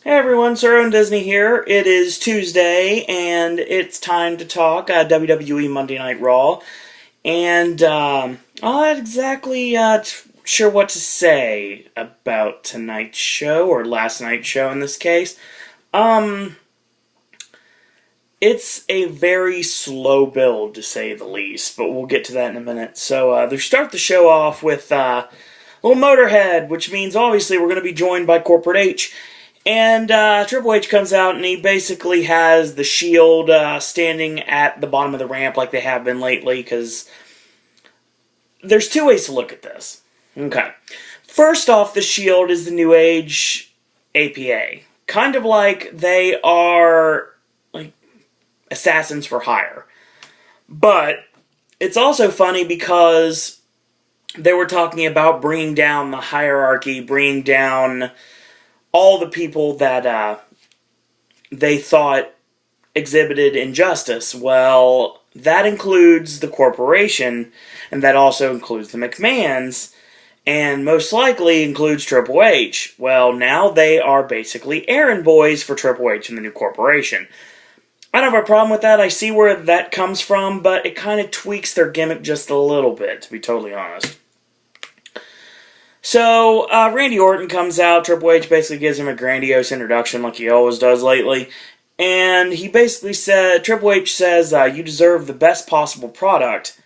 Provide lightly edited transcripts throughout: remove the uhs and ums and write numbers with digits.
Hey everyone, Sir Owen Disney here. It is Tuesday, and it's time to talk WWE Monday Night Raw. And I'm not exactly sure what to say about tonight's show, or last night's show in this case. It's a very slow build, to say the least, but we'll get to that in a minute. So they start the show off with little Motorhead, which means obviously we're going to be joined by Corporate H. And Triple H comes out and he basically has the Shield standing at the bottom of the ramp like they have been lately, because there's two ways to look at this. Okay. First off, the Shield is the New Age APA. Kind of like they are like assassins for hire. But it's also funny because they were talking about bringing down the hierarchy, bringing down all the people that they thought exhibited injustice. Well, that includes the corporation, and that also includes the McMahons, and most likely includes Triple H. Well, now they are basically errand boys for Triple H and the new corporation. I don't have a problem with that. I see where that comes from, but it kind of tweaks their gimmick just a little bit, to be totally honest. So, Randy Orton comes out. Triple H basically gives him a grandiose introduction like he always does lately. And he basically said, Triple H says, you deserve the best possible product.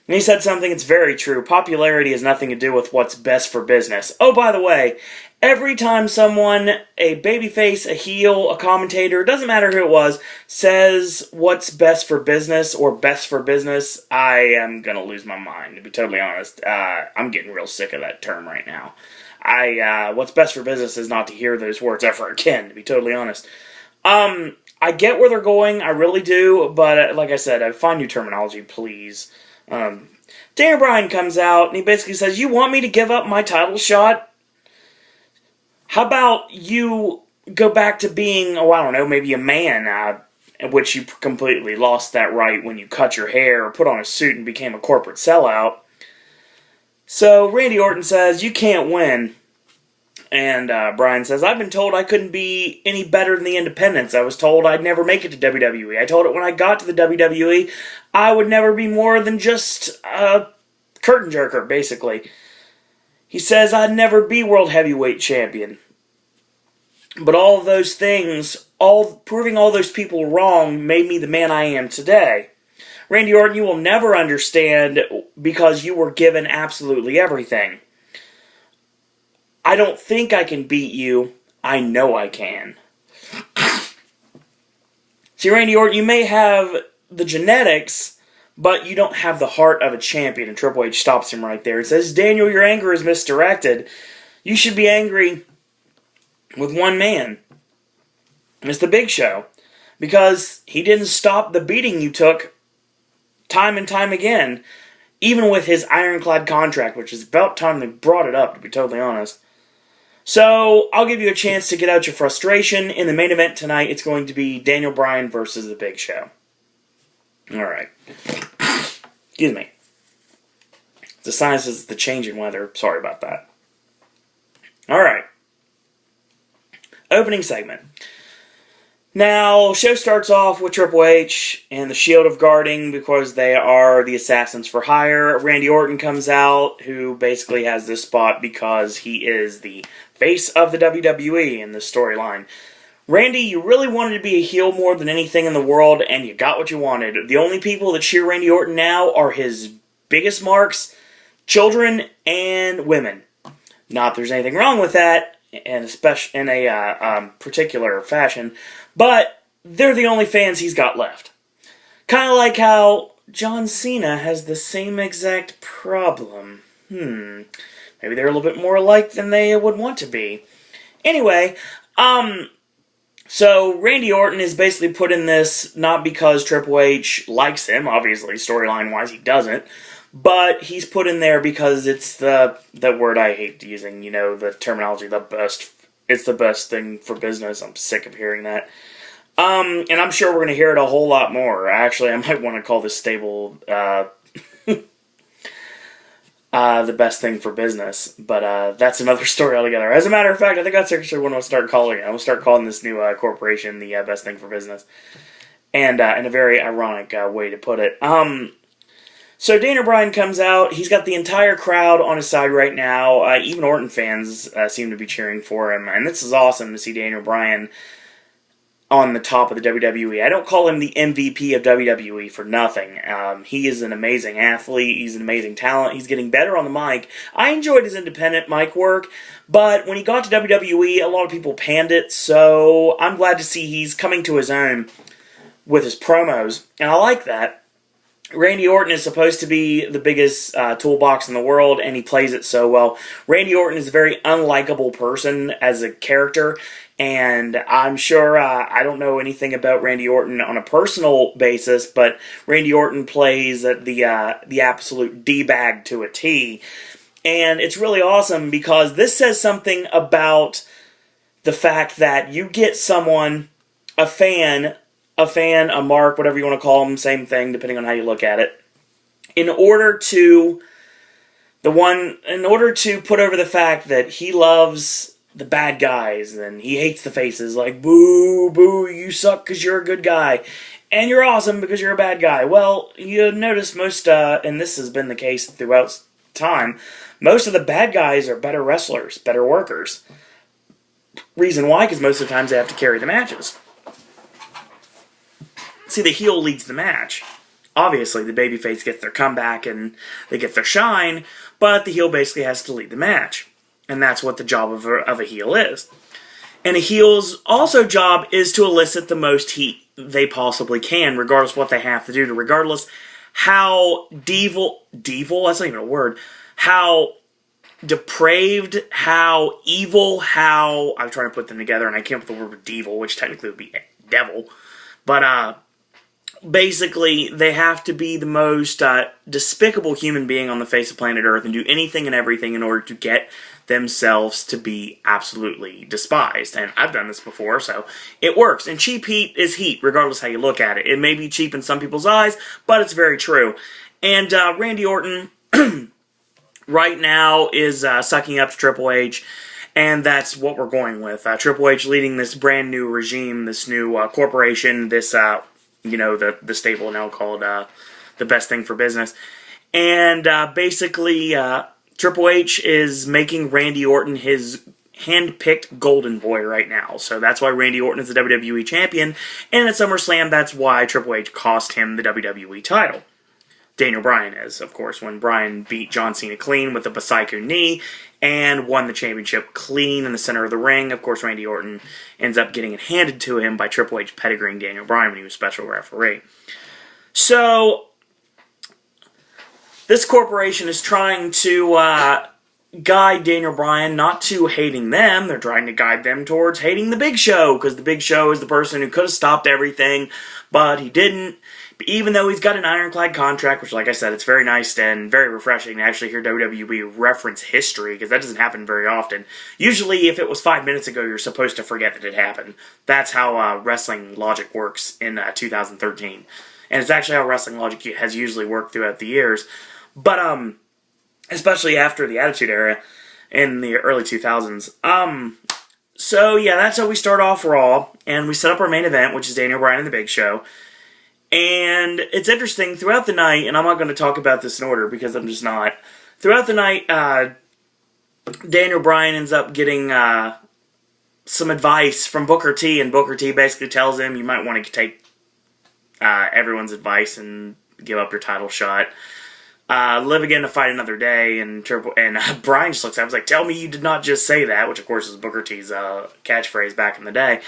And he said something that's very true. Popularity has nothing to do with what's best for business. Oh, by the way, every time someone, a babyface, a heel, a commentator, it doesn't matter who it was, says what's best for business or best for business, I am going to lose my mind, to be totally honest. I'm getting real sick of that term right now. What's best for business is not to hear those words ever again, to be totally honest. I get where they're going, I really do, but like I said, find new terminology, please. Daniel Bryan comes out and he basically says, you want me to give up my title shot? How about you go back to being, I don't know, maybe a man, which you completely lost that right when you cut your hair or put on a suit and became a corporate sellout. So Randy Orton says, you can't win. And Bryan says, I've been told I couldn't be any better than the independents. I was told I'd never make it to WWE. I told it when I got to the WWE, I would never be more than just a curtain jerker, basically. He says I'd never be World Heavyweight Champion. But all of those things, proving all those people wrong, made me the man I am today. Randy Orton, you will never understand because you were given absolutely everything. I don't think I can beat you. I know I can. See, Randy Orton, you may have the genetics, but you don't have the heart of a champion. And Triple H stops him right there and says, Daniel, your anger is misdirected. You should be angry with one man. And it's the Big Show. Because he didn't stop the beating you took time and time again. Even with his ironclad contract, which is about time they brought it up, to be totally honest. So, I'll give you a chance to get out your frustration. In the main event tonight, it's going to be Daniel Bryan versus The Big Show. Alright. Excuse me. The sign says the changing weather. Sorry about that. Alright. Opening segment. Now, show starts off with Triple H and the Shield of guarding because they are the assassins for hire. Randy Orton comes out, who basically has this spot because he is the face of the WWE in this storyline. Randy, you really wanted to be a heel more than anything in the world, and you got what you wanted. The only people that cheer Randy Orton now are his biggest marks, children and women. Not that there's anything wrong with that, and especially in a particular fashion, but they're the only fans he's got left. Kind of like how John Cena has the same exact problem. Maybe they're a little bit more alike than they would want to be. Anyway, so Randy Orton is basically put in this not because Triple H likes him, obviously, storyline-wise he doesn't, but he's put in there because it's the word I hate using, you know, the terminology, it's the best thing for business. I'm sick of hearing that. And I'm sure we're going to hear it a whole lot more. Actually, I might want to call this stable, the best thing for business. But that's another story altogether. As a matter of fact, I think that's actually what I'll start calling it. I will start calling this new corporation the best thing for business. And in a very ironic way to put it. So Daniel Bryan comes out. He's got the entire crowd on his side right now. Even Orton fans seem to be cheering for him. And this is awesome to see Daniel Bryan on the top of the WWE. I don't call him the MVP of WWE for nothing. He is an amazing athlete. He's an amazing talent. He's getting better on the mic. I enjoyed his independent mic work, but when he got to WWE, a lot of people panned it, so I'm glad to see he's coming to his own with his promos, and I like that. Randy Orton is supposed to be the biggest toolbox in the world, and he plays it so well. Randy Orton is a very unlikable person as a character, and I'm sure I don't know anything about Randy Orton on a personal basis, but Randy Orton plays the absolute D-bag to a T. And it's really awesome because this says something about the fact that you get someone, a fan, a mark, whatever you want to call them, same thing, depending on how you look at it, in order to put over the fact that he loves the bad guys and he hates the faces, like, boo, boo, you suck because you're a good guy, and you're awesome because you're a bad guy. Well, you notice most, and this has been the case throughout time, most of the bad guys are better wrestlers, better workers. Reason why? Because most of the times they have to carry the matches. See, the heel leads the match. Obviously, the babyface gets their comeback and they get their shine, but the heel basically has to lead the match. And that's what the job of a heel is. And a heel's also job is to elicit the most heat they possibly can, regardless of what they have to do, regardless how devil, that's not even a word, how depraved, how evil, how, I'm trying to put them together and I came up with the word devil, which technically would be devil, but basically, they have to be the most despicable human being on the face of planet Earth and do anything and everything in order to get themselves to be absolutely despised. And I've done this before, so it works. And cheap heat is heat, regardless how you look at it. It may be cheap in some people's eyes, but it's very true. And Randy Orton right now is sucking up to Triple H, and that's what we're going with. Triple H leading this brand new regime, this new corporation, this the stable now called the best thing for business. And basically, Triple H is making Randy Orton his hand-picked golden boy right now. So that's why Randy Orton is the WWE champion. And at SummerSlam, that's why Triple H cost him the WWE title. Daniel Bryan is, of course, when Bryan beat John Cena clean with a Bicycle knee and won the championship clean in the center of the ring. Of course, Randy Orton ends up getting it handed to him by Triple H pedigreeing Daniel Bryan when he was special referee. So, this corporation is trying to guide Daniel Bryan not to hating them. They're trying to guide them towards hating the Big Show, because the Big Show is the person who could have stopped everything, but he didn't. Even though he's got an ironclad contract, which, like I said, it's very nice and very refreshing to actually hear WWE reference history, because that doesn't happen very often. Usually, if it was 5 minutes ago, you're supposed to forget that it happened. That's how wrestling logic works in 2013. And it's actually how wrestling logic has usually worked throughout the years. But, especially after the Attitude Era in the early 2000s. So, yeah, that's how we start off Raw, and we set up our main event, which is Daniel Bryan and the Big Show. And it's interesting, throughout the night, and I'm not going to talk about this in order because I'm just not. Throughout the night, Daniel Bryan ends up getting some advice from Booker T, and Booker T basically tells him you might want to take everyone's advice and give up your title shot. Live again to fight another day, and Bryan just looks at him and is like, tell me you did not just say that, which of course is Booker T's catchphrase back in the day.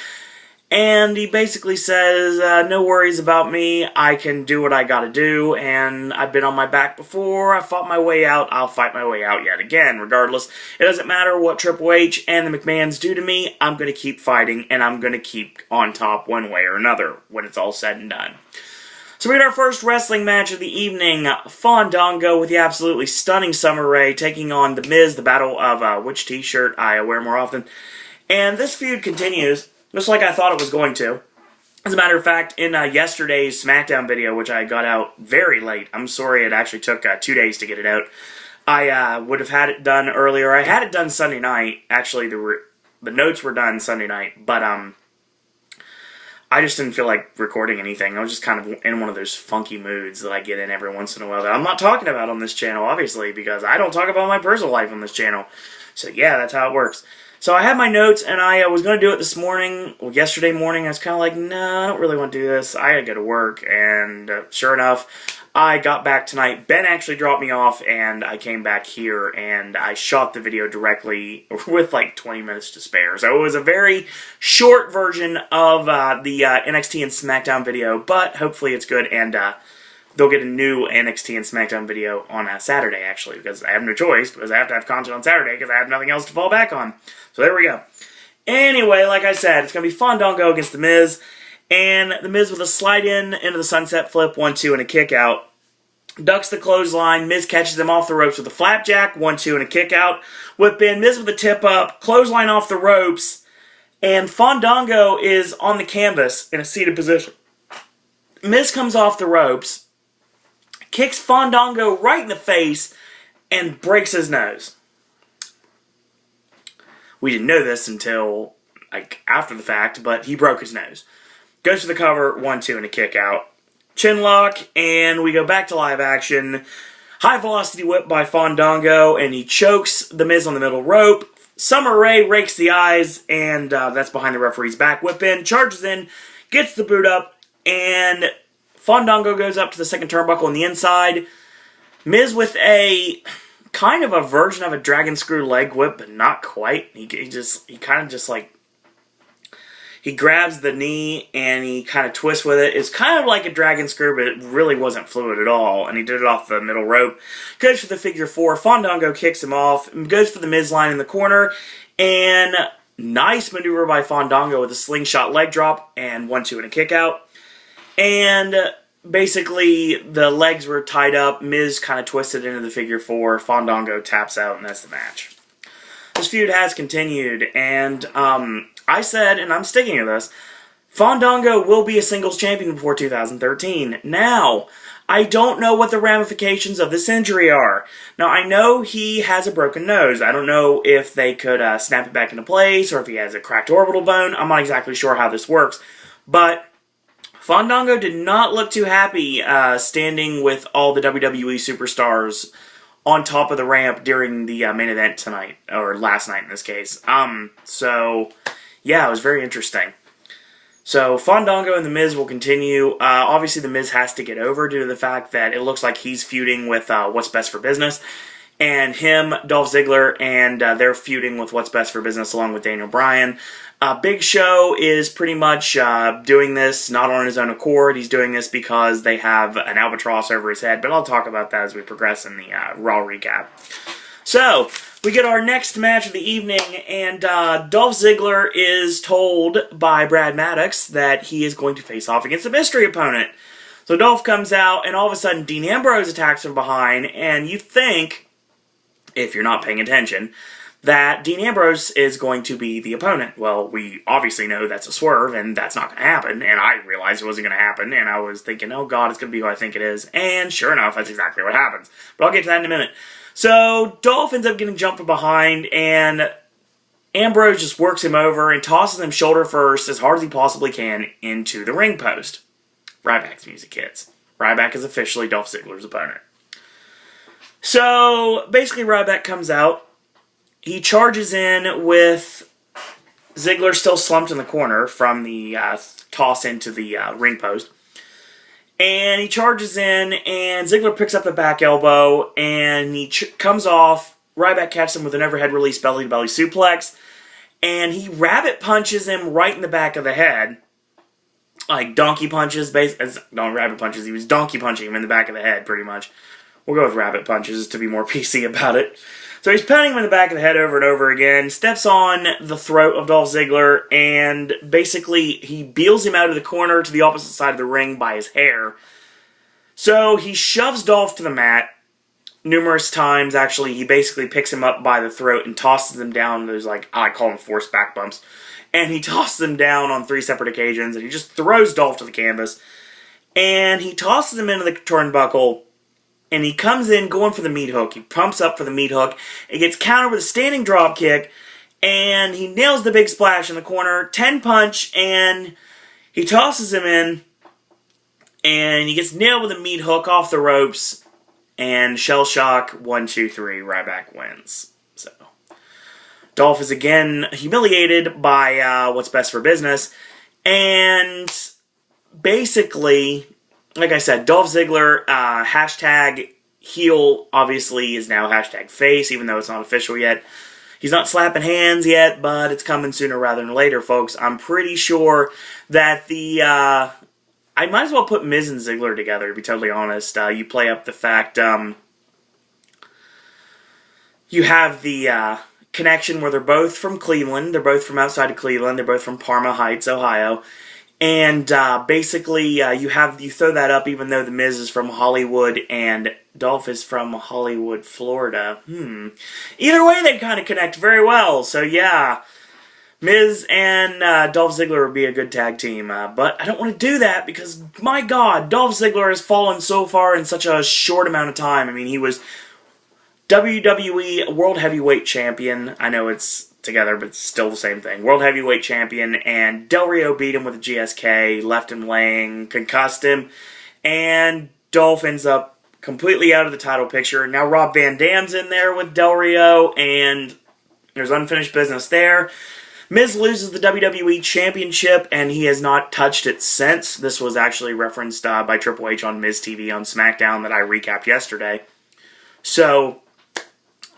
And he basically says, no worries about me, I can do what I gotta do, and I've been on my back before, I fought my way out, I'll fight my way out yet again. Regardless, it doesn't matter what Triple H and the McMahons do to me, I'm gonna keep fighting, and I'm gonna keep on top one way or another when it's all said and done. So we had our first wrestling match of the evening, Fandango with the absolutely stunning Summer Rae taking on The Miz, the battle of which t-shirt I wear more often. And this feud continues, just like I thought it was going to. As a matter of fact, in yesterday's SmackDown video, which I got out very late, I'm sorry it actually took 2 days to get it out, I would have had it done earlier. I had it done Sunday night. Actually, the notes were done Sunday night, but I just didn't feel like recording anything. I was just kind of in one of those funky moods that I get in every once in a while that I'm not talking about on this channel, obviously, because I don't talk about my personal life on this channel. So yeah, that's how it works. So I had my notes, and I was going to do it this morning, well, yesterday morning. I was kind of like, no, I don't really want to do this. I got to go to work, and sure enough, I got back tonight. Ben actually dropped me off, and I came back here, and I shot the video directly with like 20 minutes to spare. So it was a very short version of the NXT and SmackDown video, but hopefully it's good, and they'll get a new NXT and SmackDown video on Saturday, actually, because I have no choice, because I have to have content on Saturday, because I have nothing else to fall back on. So there we go. Anyway, like I said, it's going to be Fandango against The Miz, and The Miz with a slide in into the sunset flip, 1-2, and a kick out. Ducks the clothesline, Miz catches him off the ropes with a flapjack, 1-2, and a kick out. Whip in, Miz with a tip up, clothesline off the ropes, and Fandango is on the canvas in a seated position. Miz comes off the ropes, kicks Fandango right in the face, and breaks his nose. We didn't know this until, like, after the fact, but he broke his nose. Goes for the cover, 1-2, and a kick out. Chin lock, and we go back to live action. High velocity whip by Fandango, and he chokes The Miz on the middle rope. Summer Rae rakes the eyes, and that's behind the referee's back. Whip in, charges in, gets the boot up, and Fandango goes up to the second turnbuckle on the inside. Miz with a kind of a version of a dragon screw leg whip, but not quite. He kind of just like, he grabs the knee and he kind of twists with it. It's kind of like a dragon screw, but it really wasn't fluid at all. And he did it off the middle rope. Goes for the figure four. Fandango kicks him off. Goes for the Miz line in the corner. And nice maneuver by Fandango with a slingshot leg drop and 1-2 and a kick out. And basically, the legs were tied up. Miz kind of twisted into the figure four. Fandango taps out, and that's the match. This feud has continued, and I said, and I'm sticking to this, Fandango will be a singles champion before 2013. Now, I don't know what the ramifications of this injury are. Now, I know he has a broken nose. I don't know if they could snap it back into place, or if he has a cracked orbital bone. I'm not exactly sure how this works, but Fandango did not look too happy standing with all the WWE superstars on top of the ramp during the main event tonight, or last night in this case. So, yeah, it was very interesting. So, Fandango and The Miz will continue. Obviously, The Miz has to get over due to the fact that it looks like he's feuding with What's Best for Business. And him, Dolph Ziggler, and they're feuding with What's Best for Business along with Daniel Bryan. Big Show is pretty much doing this not on his own accord. He's doing this because they have an albatross over his head, but I'll talk about that as we progress in the Raw recap. So, we get our next match of the evening, and Dolph Ziggler is told by Brad Maddox that he is going to face off against a mystery opponent. So Dolph comes out, and all of a sudden Dean Ambrose attacks from behind, and you think, if you're not paying attention, that Dean Ambrose is going to be the opponent. Well, we obviously know that's a swerve, and that's not going to happen, and I realized it wasn't going to happen, and I was thinking, oh god, it's going to be who I think it is, and sure enough, that's exactly what happens. But I'll get to that in a minute. So, Dolph ends up getting jumped from behind, and Ambrose just works him over and tosses him shoulder first as hard as he possibly can into the ring post. Ryback's music hits. Ryback is officially Dolph Ziggler's opponent. So, basically Ryback comes out. He charges in with Ziggler still slumped in the corner from the toss into the ring post. And he charges in, and Ziggler picks up the back elbow, and he comes off. Ryback catches him with an overhead release belly-to-belly suplex, and he rabbit punches him right in the back of the head. Like donkey punches, not rabbit punches, he was donkey punching him in the back of the head, pretty much. We'll go with rabbit punches to be more PC about it. So he's pounding him in the back of the head over and over again, steps on the throat of Dolph Ziggler, and basically he beels him out of the corner to the opposite side of the ring by his hair. So he shoves Dolph to the mat numerous times. Actually, he basically picks him up by the throat and tosses him down. There's like, I call them forced back bumps. And he tosses him down on 3 separate occasions, and he just throws Dolph to the canvas. And he tosses him into the turnbuckle. and he comes in going for the meat hook. He pumps up for the meat hook. It gets countered with a standing drop kick, and he nails the big splash in the corner. 10 punch, and he tosses him in, and he gets nailed with a meat hook off the ropes, and Shell Shock 1, 2, 3, Ryback wins. So Dolph is again humiliated by what's best for business, and basically, like I said, Dolph Ziggler, hashtag heel, obviously is now hashtag face, even though it's not official yet. He's not slapping hands yet, but it's coming sooner rather than later, folks. I'm pretty sure that the, I might as well put Miz and Ziggler together, to be totally honest. You play up the fact, you have the, connection where they're both from Cleveland, they're both from outside of Cleveland, they're both from Parma Heights, Ohio. And basically, you throw that up, even though the Miz is from Hollywood and Dolph is from Hollywood, Florida. Either way, they kind of connect very well. So yeah, Miz and Dolph Ziggler would be a good tag team. But I don't want to do that because, my God, Dolph Ziggler has fallen so far in such a short amount of time. I mean, he was WWE World Heavyweight Champion. I know it's together, but it's still the same thing. World Heavyweight Champion, and Del Rio beat him with a GSK, left him laying, concussed him, and Dolph ends up completely out of the title picture. Now Rob Van Dam's in there with Del Rio, and there's unfinished business there. Miz loses the WWE Championship, and he has not touched it since. This was actually referenced by Triple H on Miz TV on SmackDown that I recapped yesterday. So,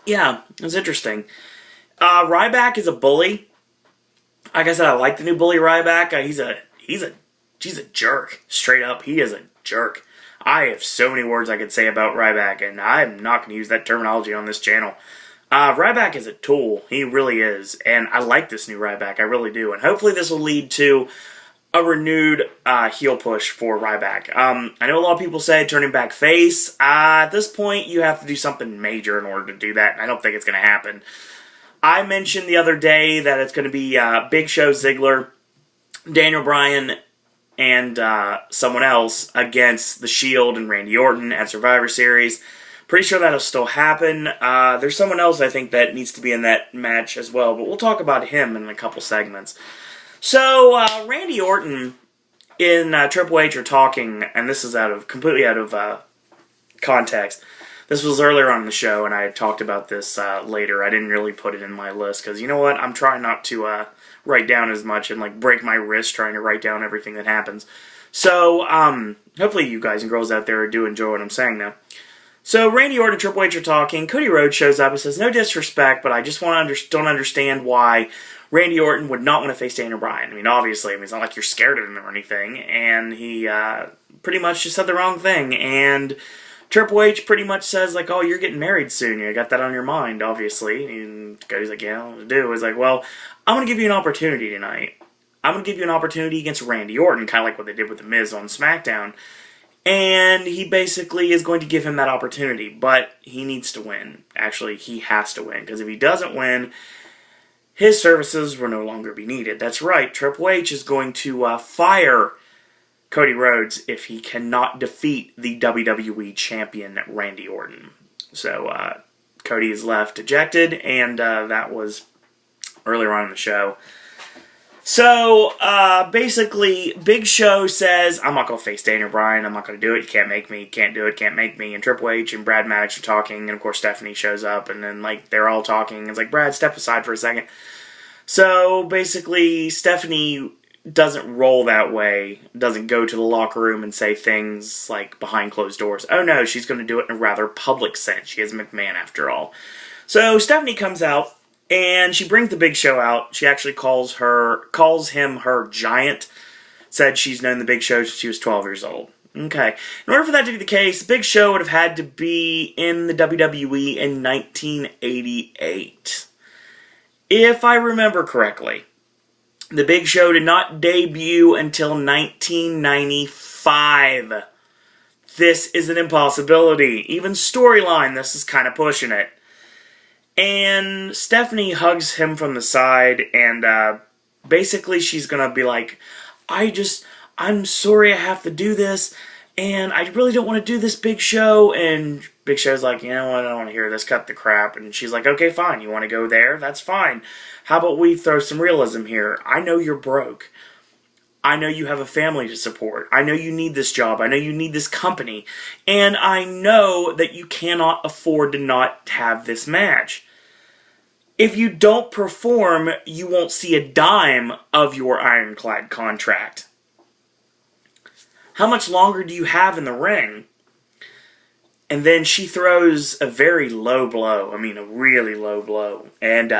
yeah, it was interesting. Ryback is a bully. Like I said, I like the new bully Ryback. He's a jerk. Straight up, he is a jerk. I have so many words I could say about Ryback, and I'm not going to use that terminology on this channel. Ryback is a tool. He really is. And I like this new Ryback. I really do. And hopefully this will lead to a renewed heel push for Ryback. I know a lot of people say turning back face. At this point, you have to do something major in order to do that. And I don't think it's going to happen. I mentioned the other day that it's going to be Big Show, Ziggler, Daniel Bryan, and someone else against The Shield and Randy Orton at Survivor Series. Pretty sure that'll still happen. There's someone else I think that needs to be in that match as well, but we'll talk about him in a couple segments. So, Randy Orton and Triple H are talking, and this is completely out of context. This was earlier on in the show, and I had talked about this later. I didn't really put it in my list, because you know what? I'm trying not to write down as much and like break my wrist trying to write down everything that happens. So, hopefully you guys and girls out there do enjoy what I'm saying now. So, Randy Orton and Triple H are talking. Cody Rhodes shows up and says, no disrespect, but I just don't understand why Randy Orton would not want to face Daniel Bryan. I mean, obviously, it's not like you're scared of him or anything, and he pretty much just said the wrong thing, and Triple H pretty much says, like, oh, you're getting married soon. You got that on your mind, obviously. And Cody's like, yeah, what to do? He's like, well, I'm going to give you an opportunity tonight. I'm going to give you an opportunity against Randy Orton, kind of like what they did with The Miz on SmackDown. And he basically is going to give him that opportunity. But he needs to win. Actually, he has to win. Because if he doesn't win, his services will no longer be needed. That's right. Triple H is going to fire Cody Rhodes if he cannot defeat the WWE Champion Randy Orton. So, Cody is left ejected, and that was earlier on in the show. So, basically, Big Show says, I'm not going to face Daniel Bryan, I'm not going to do it, you can't make me, can't do it, can't make me, and Triple H and Brad Maddox are talking, and of course Stephanie shows up, and then, like, they're all talking, it's like, Brad, step aside for a second. So, basically, Stephanie doesn't roll that way, doesn't go to the locker room and say things like behind closed doors. Oh no, she's going to do it in a rather public sense. She is McMahon after all. So Stephanie comes out and she brings the Big Show out. She actually calls him her giant. Said she's known the Big Show since she was 12 years old. Okay. In order for that to be the case, the Big Show would have had to be in the WWE in 1988. If I remember correctly. The Big Show did not debut until 1995. This is an impossibility. Even storyline, this is kind of pushing it. And Stephanie hugs him from the side, and basically she's going to be like, I'm sorry I have to do this, And I really don't want to do this, Big Show. And Big Show's like, you know what, I don't want to hear this, cut the crap. And she's like, okay, fine, you want to go there? That's fine. How about we throw some realism here? I know you're broke. I know you have a family to support. I know you need this job. I know you need this company. And I know that you cannot afford to not have this match. If you don't perform, you won't see a dime of your ironclad contract. How much longer do you have in the ring? And then she throws a very low blow. I mean, a really low blow. And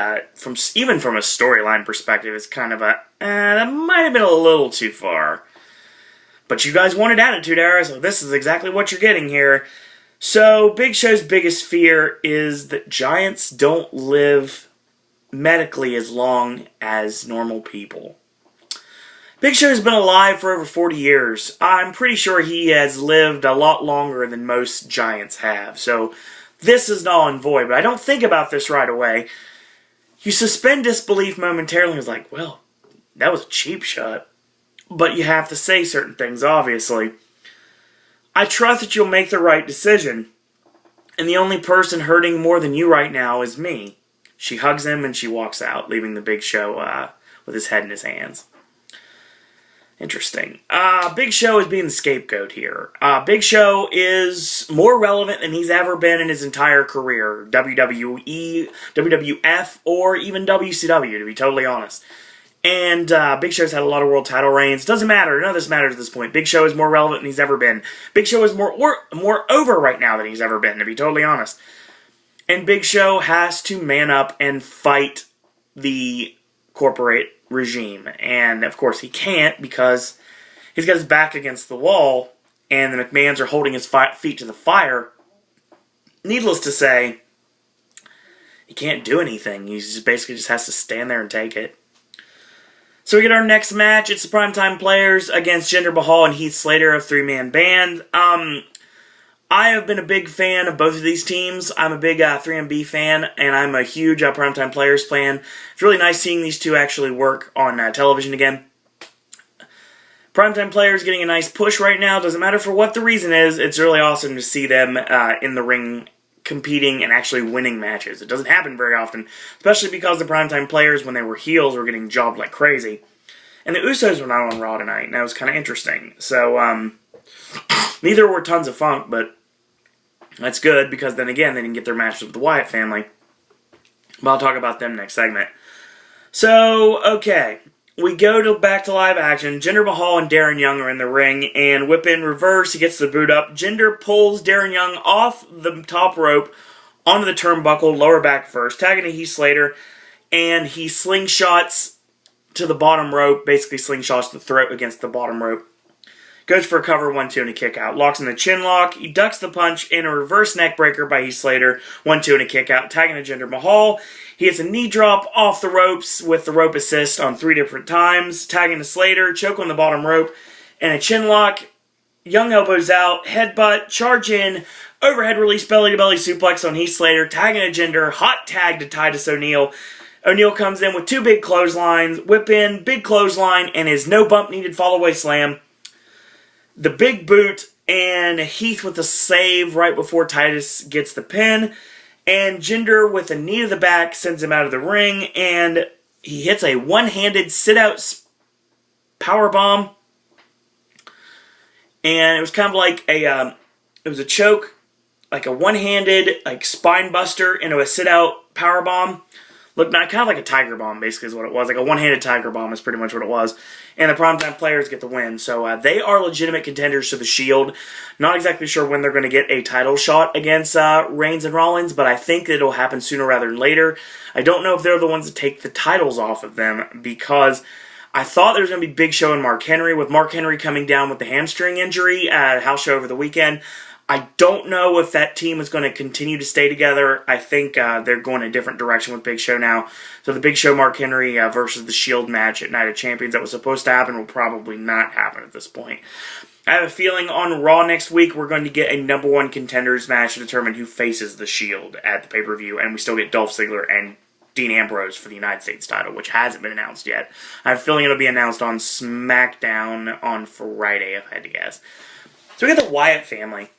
even from a storyline perspective, it's kind of that might have been a little too far. But you guys wanted Attitude Era, so this is exactly what you're getting here. So, Big Show's biggest fear is that giants don't live medically as long as normal people. Big Show's been alive for over 40 years. I'm pretty sure he has lived a lot longer than most giants have. So this is null and void. But I don't think about this right away. You suspend disbelief momentarily. It's like, well, that was a cheap shot. But you have to say certain things, obviously. I trust that you'll make the right decision. And the only person hurting more than you right now is me. She hugs him and she walks out, leaving the Big Show with his head in his hands. Interesting. Big Show is being the scapegoat here. Big Show is more relevant than he's ever been in his entire career. WWE, WWF, or even WCW, to be totally honest. And Big Show's had a lot of world title reigns. Doesn't matter. None of this matters at this point. Big Show is more relevant than he's ever been. Big Show is more over right now than he's ever been, to be totally honest. And Big Show has to man up and fight the corporate regime. And, of course, he can't because he's got his back against the wall and the McMahons are holding his feet to the fire. Needless to say, he can't do anything. He just basically just has to stand there and take it. So we get our next match. It's the Primetime Players against Jinder Mahal and Heath Slater of Three-Man Band. I have been a big fan of both of these teams. I'm a big 3MB fan, and I'm a huge Primetime Players fan. It's really nice seeing these two actually work on television again. Primetime Players getting a nice push right now. Doesn't matter for what the reason is. It's really awesome to see them in the ring competing and actually winning matches. It doesn't happen very often, especially because the Primetime Players, when they were heels, were getting jobbed like crazy. And the Usos were not on Raw tonight, and that was kind of interesting. So, neither were tons of funk, but that's good, because then again, they didn't get their matches with the Wyatt family. But I'll talk about them next segment. So, okay. We go back to live action. Jinder Mahal and Darren Young are in the ring, and whip in reverse, he gets the boot up. Jinder pulls Darren Young off the top rope onto the turnbuckle, lower back first, tagging to Heath Slater, and he slingshots to the bottom rope, basically slingshots the throat against the bottom rope. Goes for a cover, 1-2, and a kick out. Locks in the chin lock. He ducks the punch in a reverse neck breaker by Heath Slater. 1-2, and a kick out. Tagging to Jinder Mahal. He hits a knee drop off the ropes with the rope assist on 3 different times. Tagging to Slater. Choke on the bottom rope. And a chin lock. Young elbows out. Headbutt. Charge in. Overhead release belly-to-belly suplex on Heath Slater. Tagging to Jinder. Hot tag to Titus O'Neil. O'Neil comes in with 2 big clotheslines. Whip in. Big clothesline. And his no bump needed fall-away slam. The big boot, and Heath with a save right before Titus gets the pin. And Jinder with a knee to the back sends him out of the ring, and he hits a one-handed sit-out powerbomb. And it was kind of like it was a choke, like a one-handed like spine buster into a sit-out powerbomb. Looked kind of like a tiger bomb, basically, is what it was. Like a one-handed tiger bomb is pretty much what it was. And the Primetime Players get the win. So they are legitimate contenders to the Shield. Not exactly sure when they're going to get a title shot against Reigns and Rollins, but I think it'll happen sooner rather than later. I don't know if they're the ones that take the titles off of them, because I thought there was going to be Big Show and Mark Henry, with Mark Henry coming down with the hamstring injury at a house show over the weekend. I don't know if that team is going to continue to stay together. I think they're going a different direction with Big Show now. So the Big Show Mark Henry versus the Shield match at Night of Champions that was supposed to happen will probably not happen at this point. I have a feeling on Raw next week we're going to get a number 1 contenders match to determine who faces the Shield at the pay-per-view. And we still get Dolph Ziggler and Dean Ambrose for the United States title, which hasn't been announced yet. I have a feeling it'll be announced on SmackDown on Friday, if I had to guess. So we got the Wyatt family.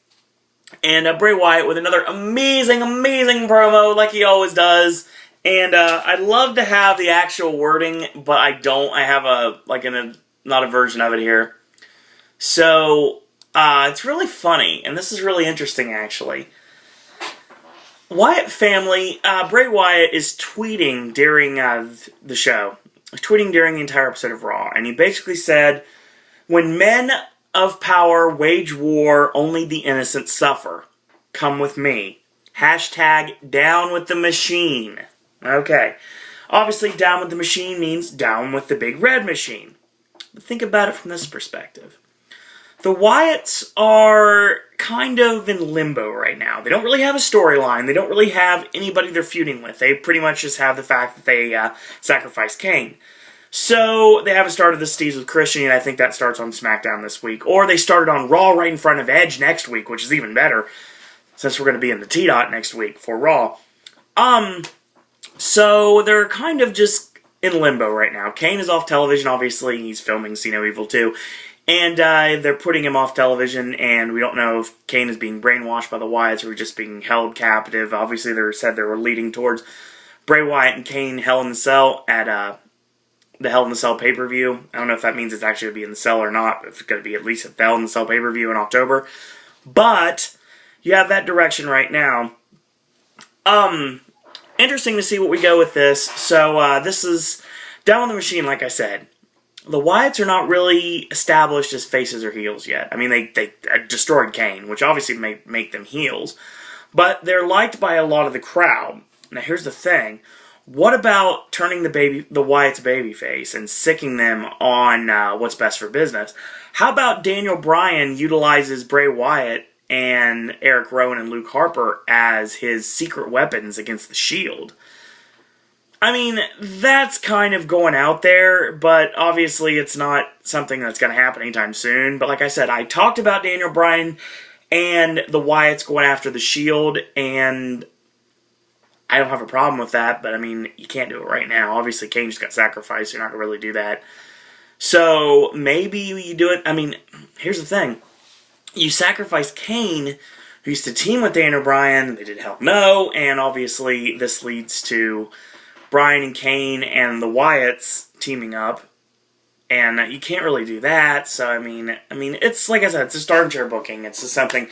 And Bray Wyatt with another amazing promo like he always does. And I'd love to have the actual wording, but I don't. I have not a version of it here. So it's really funny, and this is really interesting actually. Wyatt family, Bray Wyatt is tweeting during the show. Tweeting during the entire episode of Raw. And he basically said, "When men of power wage war, only the innocent suffer. Come with me. Hashtag down with the machine." Okay. Obviously, down with the machine means down with the big red machine. But think about it from this perspective. The Wyatts are kind of in limbo right now. They don't really have a storyline. They don't really have anybody they're feuding with. They pretty much just have the fact that they sacrificed Kane. So they haven't started the Steves with Christian, and I think that starts on SmackDown this week. Or they started on Raw right in front of Edge next week, which is even better, since we're going to be in the T-Dot next week for Raw. So they're kind of just in limbo right now. Kane is off television, obviously. He's filming See No Evil 2. And they're putting him off television, and we don't know if Kane is being brainwashed by the Wyatts or just being held captive. Obviously, they said they were leading towards Bray Wyatt and Kane Hell in the Cell at the Hell in the Cell pay-per-view. I don't know if that means it's actually going to be in the Cell or not. If it's going to be at least at the Hell in the Cell pay-per-view in October. But you have that direction right now. Interesting to see what we go with this. So this is Down with the Machine, like I said. The Wyatts are not really established as faces or heels yet. I mean, they destroyed Kane, which obviously may make them heels. But they're liked by a lot of the crowd. Now, here's the thing. What about turning the Wyatts babyface and sicking them on what's best for business? How about Daniel Bryan utilizes Bray Wyatt and Eric Rowan and Luke Harper as his secret weapons against the Shield? I mean, that's kind of going out there, but obviously it's not something that's going to happen anytime soon. But like I said, I talked about Daniel Bryan and the Wyatts going after the Shield, and I don't have a problem with that, but I mean, you can't do it right now. Obviously, Kane just got sacrificed, so you're not going to really do that. So maybe you do it. I mean, here's the thing. You sacrifice Kane, who used to team with Daniel Bryan. They did Hell No, and obviously this leads to Bryan and Kane and the Wyatts teaming up, and you can't really do that. So I mean, it's like I said, it's just armchair booking. It's just something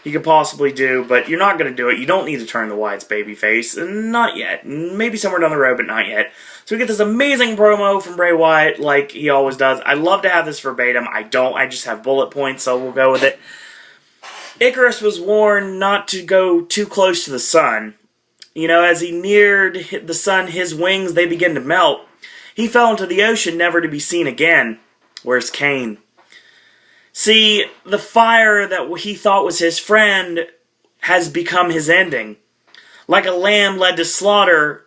you could possibly do, but you're not going to do it. You don't need to turn the Wyatts babyface, not yet. Maybe somewhere down the road, but not yet. So we get this amazing promo from Bray Wyatt, like he always does. I love to have this verbatim. I don't. I just have bullet points, so we'll go with it. Icarus was warned not to go too close to the sun. You know, as he neared the sun, his wings, they began to melt. He fell into the ocean, never to be seen again. Where's Kane? See, the fire that he thought was his friend has become his ending. Like a lamb led to slaughter,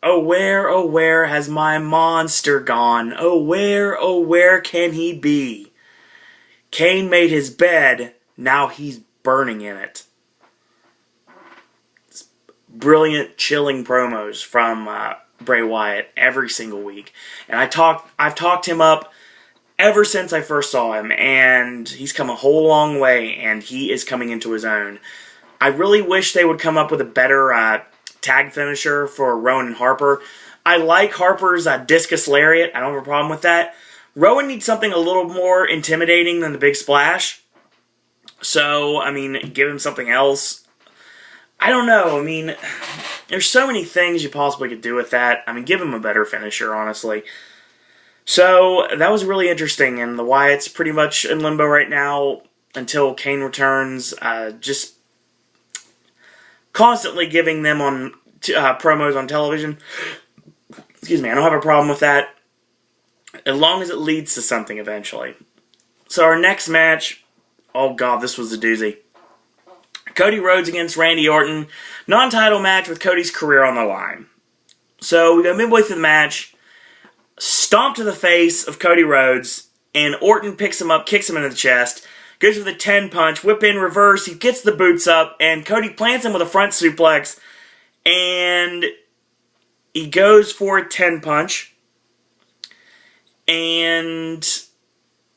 oh where has my monster gone? Oh where can he be? Kane made his bed, now he's burning in it. Brilliant, chilling promos from Bray Wyatt every single week. And I've talked him up ever since I first saw him, and he's come a whole long way, and he is coming into his own. I really wish they would come up with a better tag finisher for Rowan and Harper. I like Harper's discus lariat. I don't have a problem with that. Rowan needs something a little more intimidating than the big splash. So, I mean, give him something else. I don't know. I mean, there's so many things you possibly could do with that. I mean, give him a better finisher, honestly. So, that was really interesting, and the Wyatts pretty much in limbo right now until Kane returns. Just constantly giving them on promos on television. Excuse me, I don't have a problem with that, as long as it leads to something eventually. So our next match, oh god, this was a doozy. Cody Rhodes against Randy Orton. Non-title match with Cody's career on the line. So we go midway through the match. Stomp to the face of Cody Rhodes. And Orton picks him up, kicks him in the chest. Goes for the 10 punch. Whip in reverse. He gets the boots up. And Cody plants him with a front suplex. And he goes for a 10 punch. And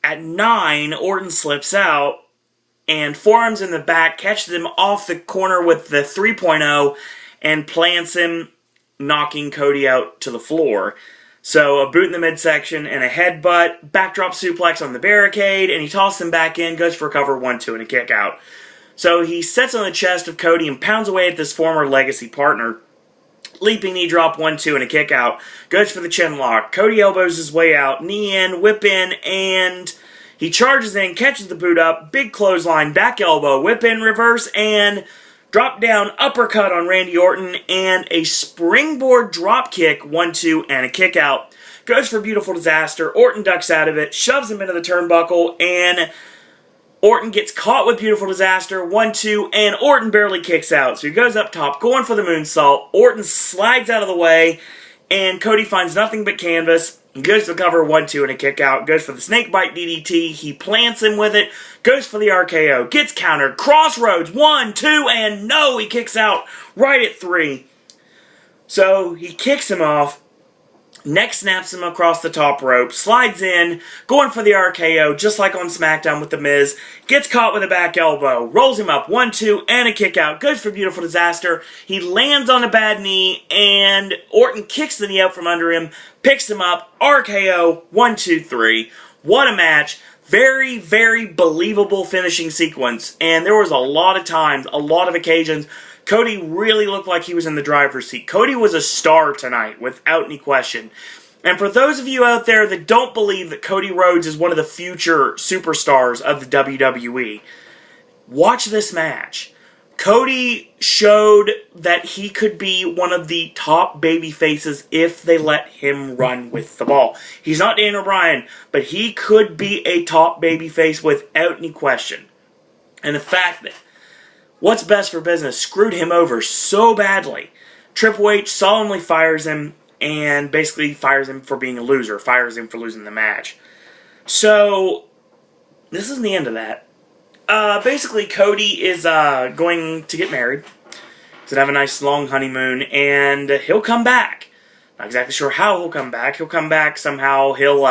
at 9, Orton slips out. and forearms in the back, catches him off the corner with the 3.0 and plants him, knocking Cody out to the floor. So a boot in the midsection and a headbutt, backdrop suplex on the barricade, and he tosses him back in, goes for a cover 1-2 and a kick out. So he sets on the chest of Cody and pounds away at this former Legacy partner. Leaping knee drop, 1-2 and a kick out. Goes for the chin lock. Cody elbows his way out, knee in, whip in, and he charges in, catches the boot up, big clothesline, back elbow, whip in, reverse, and drop down, uppercut on Randy Orton, and a springboard drop kick, 1-2, and a kick out. Goes for Beautiful Disaster. Orton ducks out of it, shoves him into the turnbuckle, and Orton gets caught with Beautiful Disaster, 1-2, and Orton barely kicks out. So he goes up top, going for the moonsault. Orton slides out of the way, and Cody finds nothing but canvas. Goes for the cover, 1-2, and a kick out. Goes for the snakebite DDT. He plants him with it. Goes for the RKO. Gets countered. Crossroads, 1, 2, and no! He kicks out right at 3. So he kicks him off. Neck snaps him across the top rope. Slides in. Going for the RKO, just like on SmackDown with The Miz. Gets caught with a back elbow. Rolls him up, 1-2, and a kick out. Goes for Beautiful Disaster. He lands on a bad knee, and Orton kicks the knee out from under him. Picks him up. RKO, 1, 2, 3. What a match. Very, very believable finishing sequence. And there was a lot of times, a lot of occasions, Cody really looked like he was in the driver's seat. Cody was a star tonight, without any question. And for those of you out there that don't believe that Cody Rhodes is one of the future superstars of the WWE, watch this match. Cody showed that he could be one of the top baby faces if they let him run with the ball. He's not Daniel Bryan, but he could be a top baby face without any question. And the fact that what's best for business screwed him over so badly. Triple H solemnly fires him and basically fires him for being a loser, fires him for losing the match. So, this is the end of that. Basically, Cody is going to get married. He's going to have a nice long honeymoon, and he'll come back. Not exactly sure how he'll come back. He'll come back somehow. He'll,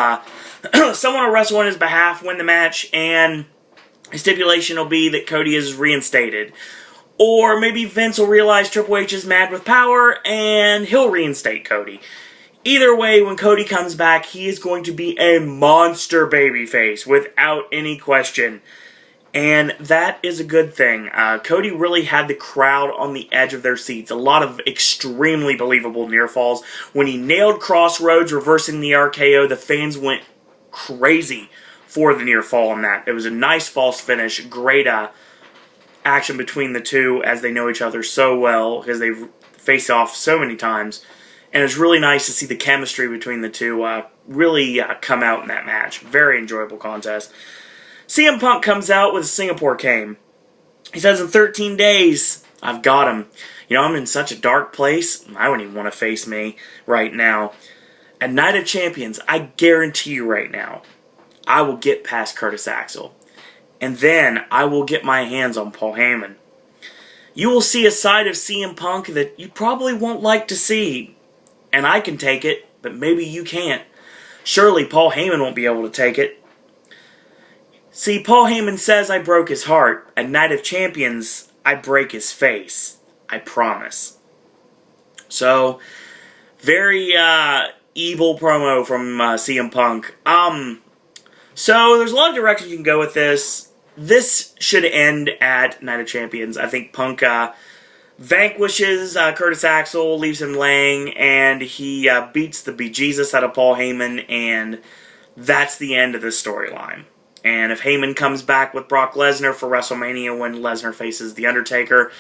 someone will wrestle on his behalf, win the match, and his stipulation will be that Cody is reinstated. Or maybe Vince will realize Triple H is mad with power, and he'll reinstate Cody. Either way, when Cody comes back, he is going to be a monster babyface, without any question. And that is a good thing. Cody really had the crowd on the edge of their seats. A lot of extremely believable near falls. When he nailed Crossroads, reversing the RKO, the fans went crazy for the near fall on that. It was a nice false finish. Great action between the two as they know each other so well because they've faced off so many times. And it's really nice to see the chemistry between the two really come out in that match. Very enjoyable contest. CM Punk comes out with a Singapore cane. He says, in 13 days, I've got him. You know, I'm in such a dark place, I wouldn't even want to face me right now. At Night of Champions, I guarantee you right now, I will get past Curtis Axel. And then I will get my hands on Paul Heyman. You will see a side of CM Punk that you probably won't like to see. And I can take it, but maybe you can't. Surely Paul Heyman won't be able to take it. See, Paul Heyman says I broke his heart. At Night of Champions, I break his face. I promise. So, very evil promo from CM Punk. So, there's a lot of directions you can go with this. This should end at Night of Champions. I think Punk vanquishes Curtis Axel, leaves him laying, and he beats the bejesus out of Paul Heyman, and that's the end of this storyline. And if Heyman comes back with Brock Lesnar for WrestleMania when Lesnar faces The Undertaker,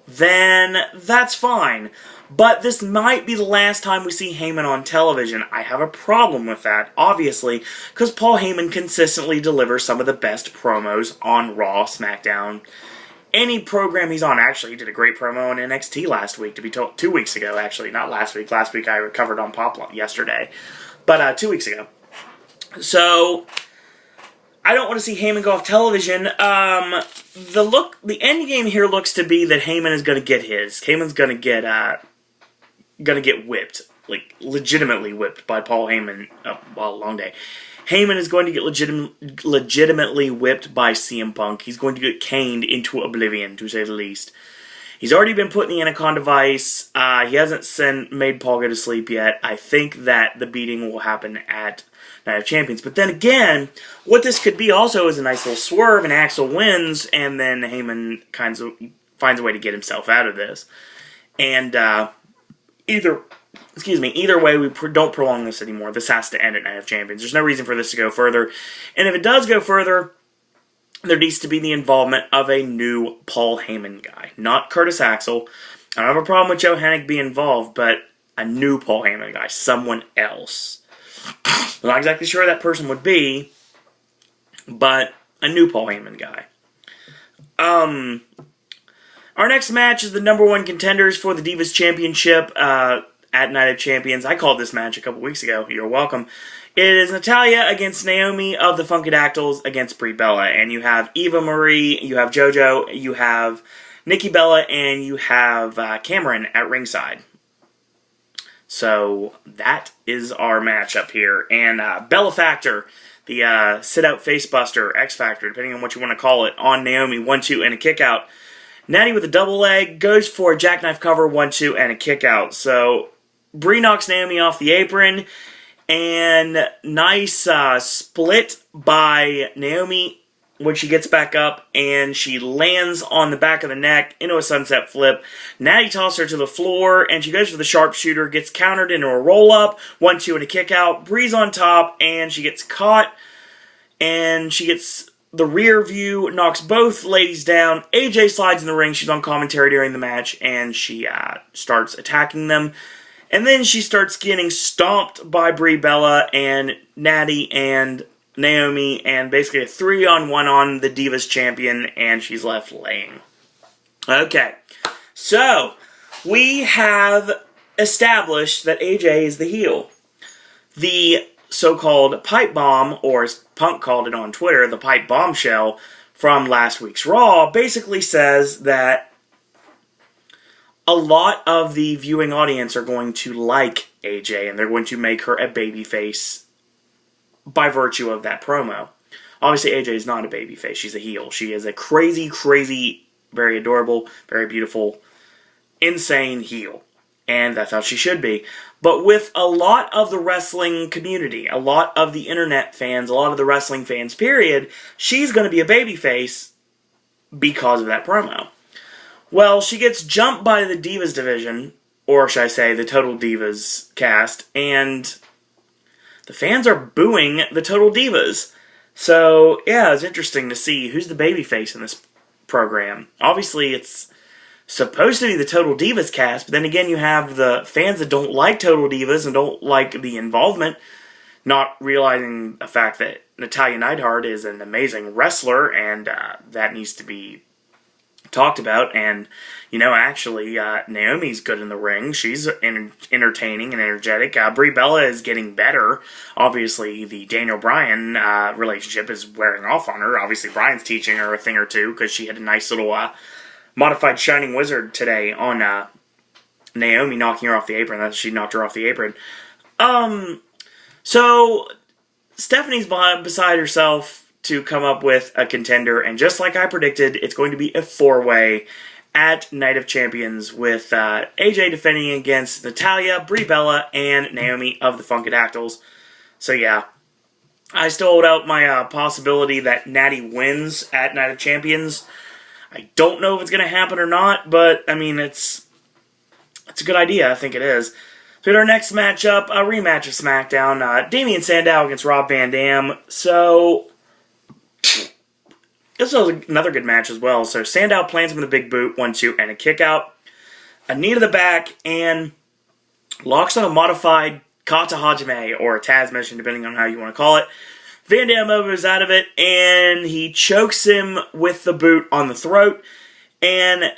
then that's fine. But this might be the last time we see Heyman on television. I have a problem with that, obviously, because Paul Heyman consistently delivers some of the best promos on Raw, SmackDown, any program he's on. Actually, he did a great promo on NXT last week, to be told, 2 weeks ago, actually. Not last week. Last week I recovered on Pop yesterday. But 2 weeks ago. So, I don't want to see Heyman go off television. The end game here looks to be that Heyman is going to get his. Heyman's going to get whipped. like, legitimately whipped by Paul Heyman. Well, long day. Heyman is going to get legitimately whipped by CM Punk. He's going to get caned into oblivion, to say the least. He's already been put in the Anaconda Vice. He hasn't made Paul go to sleep yet. I think that the beating will happen at Night of Champions. But then again, what this could be also is a nice little swerve, and Axel wins, and then Heyman kind of finds a way to get himself out of this. And either way, we don't prolong this anymore. This has to end at Night of Champions. There's no reason for this to go further. And if it does go further, there needs to be the involvement of a new Paul Heyman guy. Not Curtis Axel. I don't have a problem with Joe Hennig being involved, but a new Paul Heyman guy. Someone else. I'm not exactly sure who that person would be, but a new Paul Heyman guy. Our next match is the number one contenders for the Divas Championship at Night of Champions. I called this match a couple weeks ago. You're welcome. It is Natalya against Naomi of the Funkadactyls against Brie Bella. And you have Eva Marie, you have JoJo, you have Nikki Bella, and you have Cameron at ringside. So that is our match up here. And Bella Factor, the sit-out facebuster, X-Factor, depending on what you want to call it, on Naomi, 1-2 and a kick-out. Natty with a double leg goes for a jackknife cover, 1-2 and a kick-out. So Brie knocks Naomi off the apron. And nice split by Naomi when she gets back up, and she lands on the back of the neck into a sunset flip. Natty tosses her to the floor, and she goes for the sharpshooter, gets countered into a roll-up, 1-2 and a kick-out. Bree's on top, and she gets caught, and she gets the rear view, knocks both ladies down. AJ slides in the ring. She's on commentary during the match, and she starts attacking them. And then she starts getting stomped by Brie Bella and Natty and Naomi, and basically a 3-on-1 on the Divas champion, and she's left laying. Okay, so we have established that AJ is the heel. The so-called pipe bomb, or as Punk called it on Twitter, the pipe bombshell from last week's Raw, basically says that a lot of the viewing audience are going to like AJ, and they're going to make her a babyface by virtue of that promo. Obviously, AJ is not a babyface. She's a heel. She is a crazy, crazy, very adorable, very beautiful, insane heel. And that's how she should be. But with a lot of the wrestling community, a lot of the internet fans, a lot of the wrestling fans, period, she's going to be a babyface because of that promo. Well, she gets jumped by the Divas division, or should I say, the Total Divas cast, and the fans are booing the Total Divas. So, yeah, it's interesting to see who's the babyface in this program. Obviously, it's supposed to be the Total Divas cast, but then again, you have the fans that don't like Total Divas and don't like the involvement, not realizing the fact that Natalya Neidhart is an amazing wrestler, and that needs to be talked about. And, you know, actually, Naomi's good in the ring. She's entertaining and energetic. Brie Bella is getting better. Obviously, the Daniel Bryan relationship is wearing off on her. Obviously, Bryan's teaching her a thing or two, because she had a nice little modified Shining Wizard today on Naomi, knocking her off the apron. She knocked her off the apron. So Stephanie's beside herself to come up with a contender, and just like I predicted, it's going to be a 4-way at Night of Champions, with AJ defending against Natalya, Brie Bella, and Naomi of the Funkadactyls. So yeah, I still hold out my possibility that Natty wins at Night of Champions. I don't know if it's going to happen or not, but I mean, it's a good idea. I think it is. So in our next matchup, a rematch of SmackDown, Damien Sandow against Rob Van Dam. So this was another good match as well. So Sandow plants him with a big boot, 1-2, and a kick out. A knee to the back, and locks on a modified Kata Hajime, or a Taz mission, depending on how you want to call it. Van Dam moves out of it, and he chokes him with the boot on the throat, and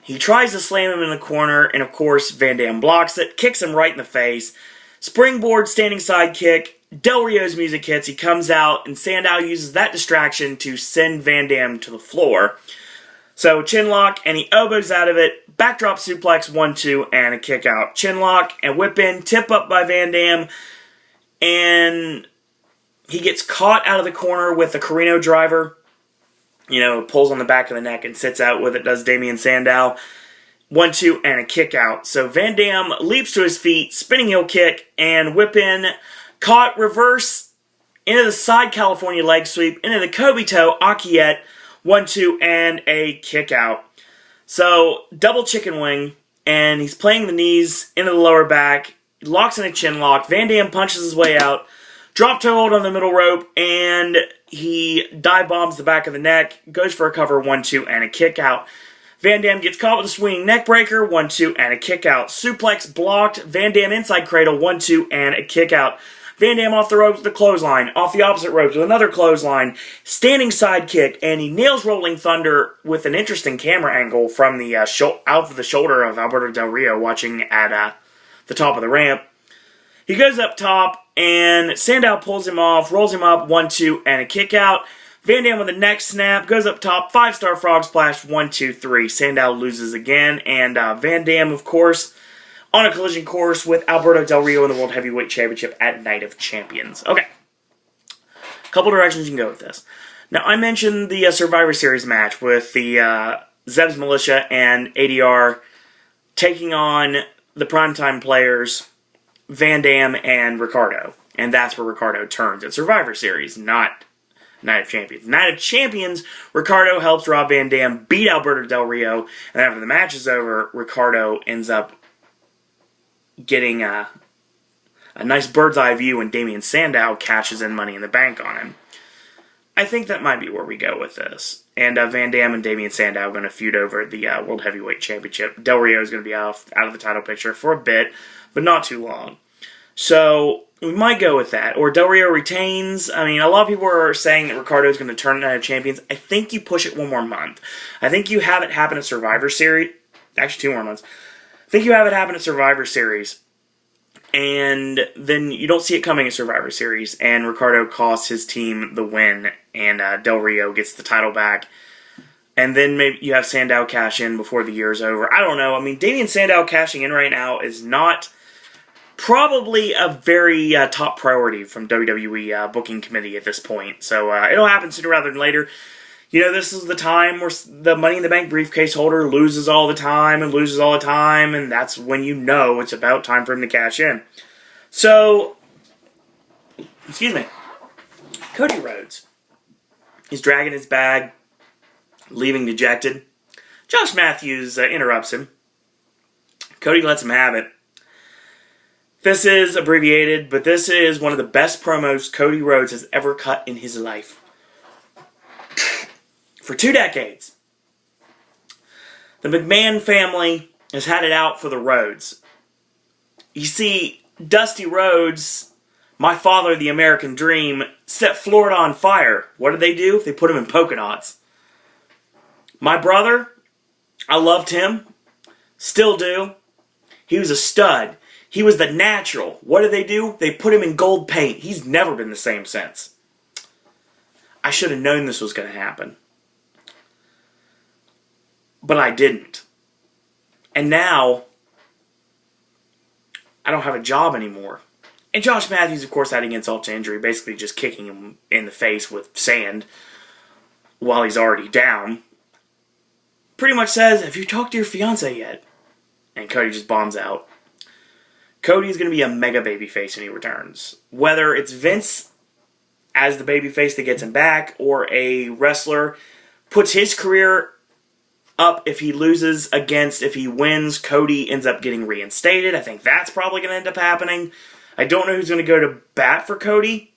he tries to slam him in the corner, and of course Van Dam blocks it, kicks him right in the face. Springboard standing side kick. Del Rio's music hits, he comes out, and Sandow uses that distraction to send Van Dam to the floor. So chin lock, and he elbows out of it. Backdrop suplex, 1-2, and a kick out. Chin lock and whip in. Tip up by Van Dam. And he gets caught out of the corner with the Carino driver. You know, pulls on the back of the neck and sits out with it, does Damien Sandow. 1-2, and a kick out. So Van Dam leaps to his feet, spinning heel kick, and whip in. Caught reverse into the side California leg sweep, into the Kobito Akiet. 1-2, and a kick out. So, double chicken wing, and he's playing the knees into the lower back, locks in a chin lock, Van Dam punches his way out, drop toe hold on the middle rope, and he dive bombs the back of the neck, goes for a cover, 1-2, and a kick out. Van Dam gets caught with a swinging neck breaker, 1-2, and a kick out. Suplex blocked, Van Dam inside cradle, 1-2, and a kick out. Van Dam off the ropes with a clothesline, off the opposite ropes with another clothesline, standing side kick, and he nails Rolling Thunder with an interesting camera angle from the out of the shoulder of Alberto Del Rio watching at the top of the ramp. He goes up top, and Sandow pulls him off, rolls him up, 1-2, and a kick out. Van Dam with a neck snap, goes up top, 5-star frog splash, 1-2-3. Sandow loses again, and Van Dam, of course, on a collision course with Alberto Del Rio in the World Heavyweight Championship at Night of Champions. Okay. A couple directions you can go with this. Now, I mentioned the Survivor Series match with the Zeb's Militia and ADR taking on the primetime players, Van Dam and Ricardo. And that's where Ricardo turns at Survivor Series, not Night of Champions. Night of Champions, Ricardo helps Rob Van Dam beat Alberto Del Rio, and after the match is over, Ricardo ends up getting a nice bird's eye view when Damien Sandow cashes in Money in the Bank on him. I think that might be where we go with this. And Van Dam and Damien Sandow are going to feud over the World Heavyweight Championship. Del Rio is going to be out of the title picture for a bit, but not too long. So we might go with that. Or Del Rio retains. I mean, a lot of people are saying that Ricardo is going to turn Night of Champions. I think you push it one more month. I think you have it happen at Survivor Series. Actually, 2 more months. I think you have it happen at Survivor Series, and then you don't see it coming at Survivor Series, and Ricardo costs his team the win, and Del Rio gets the title back, and then maybe you have Sandow cash in before the year's over. I don't know. I mean, Damien Sandow cashing in right now is not probably a very top priority from WWE booking committee at this point, so it'll happen sooner rather than later. You know, this is the time where the Money in the Bank briefcase holder loses all the time, and that's when you know it's about time for him to cash in. So, excuse me, Cody Rhodes. He's dragging his bag, leaving dejected. Josh Matthews interrupts him. Cody lets him have it. This is abbreviated, but this is one of the best promos Cody Rhodes has ever cut in his life. For 2 decades, the McMahon family has had it out for the Rhodes. You see, Dusty Rhodes, my father, the American Dream, set Florida on fire. What did they do? They put him in polka dots. My brother, I loved him. Still do. He was a stud. He was the natural. What did they do? They put him in gold paint. He's never been the same since. I should have known this was going to happen. But I didn't. And now, I don't have a job anymore. And Josh Matthews, of course, adding insult to injury, basically just kicking him in the face with sand while he's already down, pretty much says, have you talked to your fiancé yet? And Cody just bombs out. Cody's going to be a mega babyface when he returns. Whether it's Vince as the babyface that gets him back, or a wrestler puts his career up if he loses against, if he wins, Cody ends up getting reinstated. I think that's probably going to end up happening. I don't know who's going to go to bat for Cody,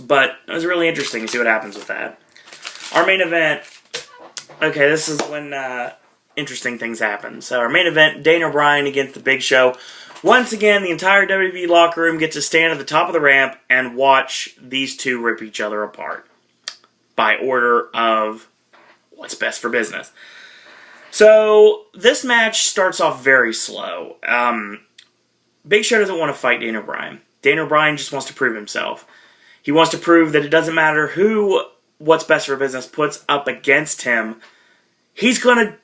but it was really interesting to see what happens with that. Our main event, okay, this is when interesting things happen. So our main event, Daniel Bryan against The Big Show. Once again, the entire WWE locker room gets to stand at the top of the ramp and watch these two rip each other apart by order of what's best for business. So, this match starts off very slow. Big Show doesn't want to fight Daniel Bryan. Daniel Bryan just wants to prove himself. He wants to prove that it doesn't matter who what's best for business puts up against him. he's going to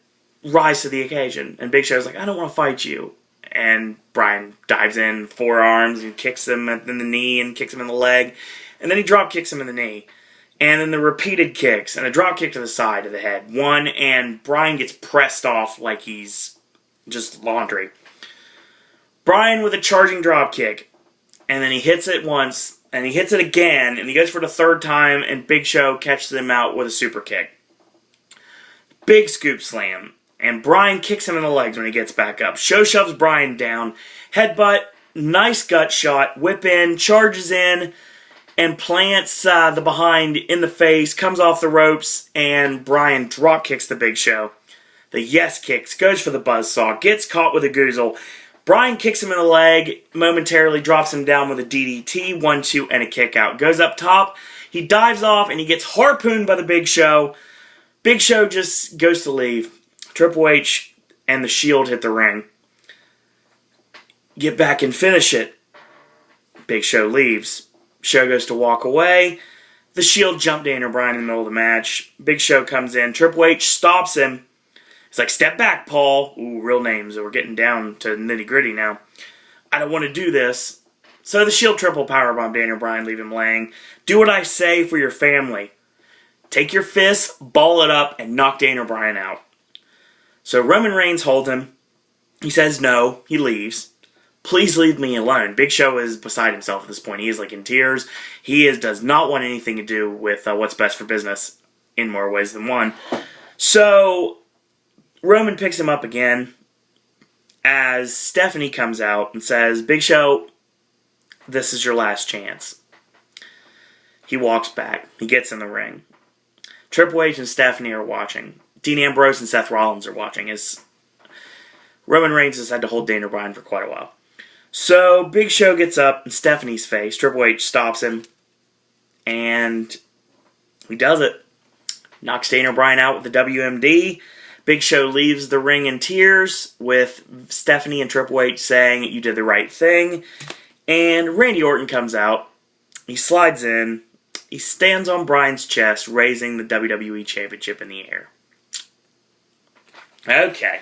rise to the occasion. And Big Show's like, I don't want to fight you. And Bryan dives in, forearms, and kicks him in the knee and kicks him in the leg. And then he drop kicks him in the knee. And then the repeated kicks and a drop kick to the side of the head. One, and Bryan gets pressed off like he's just laundry. Bryan with a charging drop kick. And then he hits it once, and he hits it again, and he goes for the third time, and Big Show catches him out with a super kick. Big scoop slam. And Bryan kicks him in the legs when he gets back up. Show shoves Bryan down. Headbutt, nice gut shot, whip in, charges in, and plants the behind in the face, comes off the ropes, and Bryan drop kicks the Big Show. The yes kicks, goes for the buzzsaw, gets caught with a goozle. Bryan kicks him in the leg, momentarily drops him down with a DDT, 1-2, and a kick out. Goes up top, he dives off, and he gets harpooned by the Big Show. Big Show just goes to leave. Triple H and the Shield hit the ring. Get back and finish it. Big Show leaves. Show goes to walk away. The Shield jump Daniel Bryan in the middle of the match. Big Show comes in. Triple H stops him. He's like, step back, Paul. Ooh, real names. We're getting down to nitty gritty now. I don't want to do this. So the Shield triple powerbomb Daniel Bryan, leave him laying. Do what I say for your family. Take your fist, ball it up, and knock Daniel Bryan out. So Roman Reigns holds him. He says no. He leaves. Please leave me alone. Big Show is beside himself at this point. He is like in tears. He does not want anything to do with what's best for business in more ways than one. So Roman picks him up again as Stephanie comes out and says, Big Show, this is your last chance. He walks back. He gets in the ring. Triple H and Stephanie are watching. Dean Ambrose and Seth Rollins are watching as Roman Reigns has had to hold Daniel Bryan for quite a while. So Big Show gets up in Stephanie's face. Triple H stops him. And he does it. Knocks Daniel Bryan out with the WMD. Big Show leaves the ring in tears with Stephanie and Triple H saying, you did the right thing. And Randy Orton comes out. He slides in. He stands on Bryan's chest, raising the WWE Championship in the air. Okay.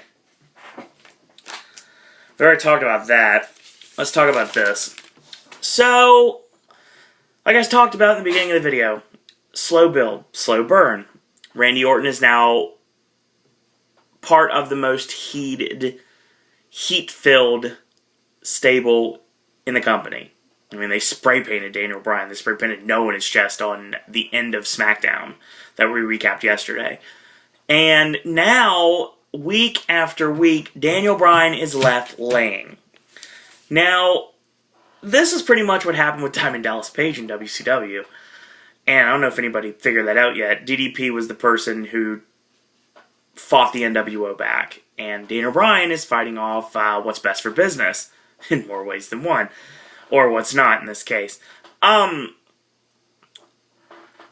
We already talked about that. Let's talk about this. So, like I talked about in the beginning of the video, slow build, slow burn. Randy Orton is now part of the most heat-filled stable in the company. I mean, they spray-painted Daniel Bryan. They spray-painted No in his chest on the end of SmackDown that we recapped yesterday. And now, week after week, Daniel Bryan is left laying. Now, this is pretty much what happened with Diamond Dallas Page in WCW. And I don't know if anybody figured that out yet. DDP was the person who fought the NWO back. And Daniel Bryan is fighting off what's best for business in more ways than one. Or what's not in this case.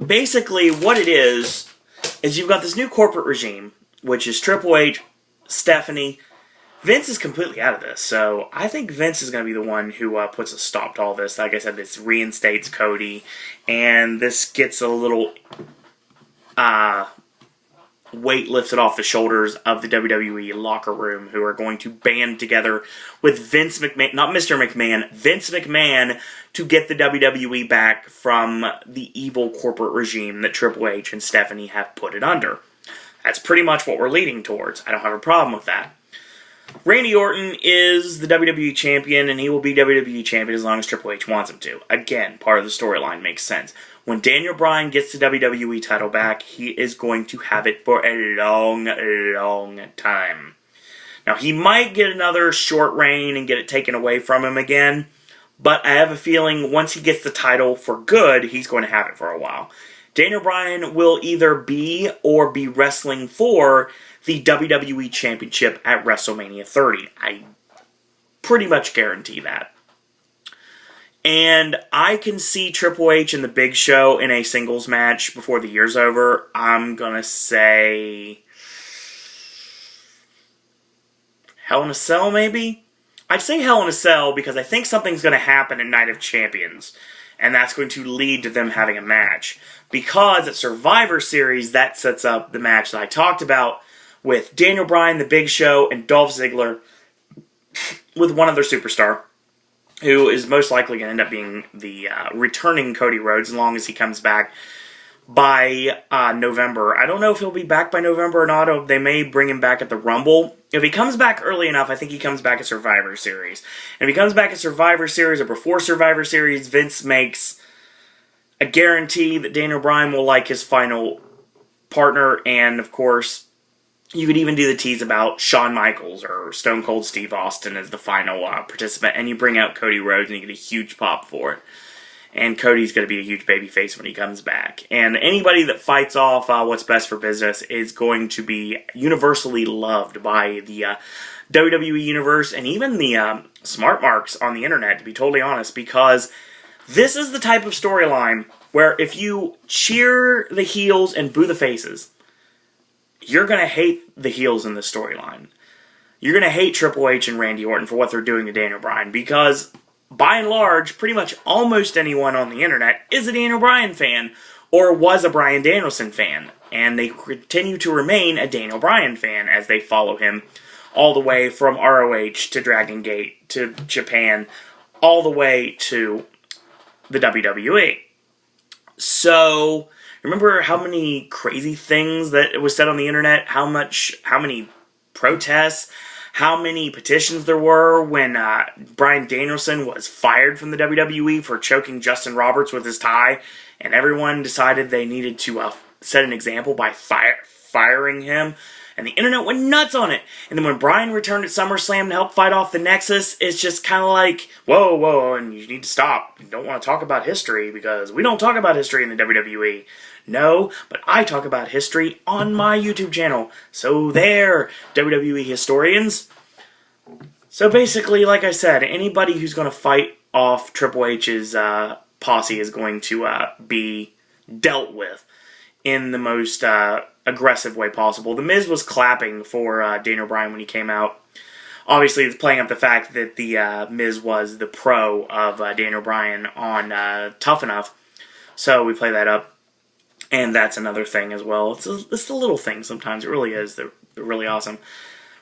Basically, what it is you've got this new corporate regime, which is Triple H, Stephanie. Vince is completely out of this, so I think Vince is going to be the one who puts a stop to all this. Like I said, this reinstates Cody, and this gets a little weight lifted off the shoulders of the WWE locker room, who are going to band together with Vince McMahon, not Mr. McMahon, Vince McMahon, to get the WWE back from the evil corporate regime that Triple H and Stephanie have put it under. That's pretty much what we're leading towards. I don't have a problem with that. Randy Orton is the WWE Champion, and he will be WWE Champion as long as Triple H wants him to. Again, part of the storyline makes sense. When Daniel Bryan gets the WWE title back, he is going to have it for a long, long time. Now, he might get another short reign and get it taken away from him again, but I have a feeling once he gets the title for good, he's going to have it for a while. Daniel Bryan will either be or be wrestling for the WWE Championship at WrestleMania 30. I pretty much guarantee that. And I can see Triple H and the Big Show in a singles match before the year's over. I'm going to say Hell in a Cell, maybe? I'd say Hell in a Cell because I think something's going to happen at Night of Champions. And that's going to lead to them having a match. Because at Survivor Series, that sets up the match that I talked about with Daniel Bryan, The Big Show, and Dolph Ziggler, with one other superstar, who is most likely going to end up being the returning Cody Rhodes, as long as he comes back by November. I don't know if he'll be back by November or not. They may bring him back at the Rumble. If he comes back early enough, I think he comes back at Survivor Series. And if he comes back at Survivor Series or before Survivor Series, Vince makes a guarantee that Daniel Bryan will like his final partner. And, of course, you could even do the tease about Shawn Michaels or Stone Cold Steve Austin as the final participant. And you bring out Cody Rhodes and you get a huge pop for it. And Cody's going to be a huge babyface when he comes back. And anybody that fights off what's best for business is going to be universally loved by the WWE Universe and even the smart marks on the internet, to be totally honest, because this is the type of storyline where if you cheer the heels and boo the faces, you're going to hate the heels in this storyline. You're going to hate Triple H and Randy Orton for what they're doing to Daniel Bryan, because by and large, pretty much almost anyone on the internet is a Daniel Bryan fan, or was a Bryan Danielson fan, and they continue to remain a Daniel Bryan fan as they follow him all the way from ROH to Dragon Gate to Japan, all the way to the WWE. So, remember how many crazy things that was said on the internet? How many protests? How many petitions there were when Bryan Danielson was fired from the WWE for choking Justin Roberts with his tie, and everyone decided they needed to set an example by firing him, and the internet went nuts on it. And then when Bryan returned at SummerSlam to help fight off the Nexus, it's just kind of like, whoa, and you need to stop. You don't want to talk about history, because we don't talk about history in the WWE. No, but I talk about history on my YouTube channel. So there, WWE historians. So basically, like I said, anybody who's going to fight off Triple H's posse is going to be dealt with in the most aggressive way possible. The Miz was clapping for Daniel Bryan when he came out. Obviously, it's playing up the fact that the Miz was the pro of Daniel Bryan on Tough Enough. So we play that up. And that's another thing as well. It's the little thing sometimes. It really is. They're really awesome.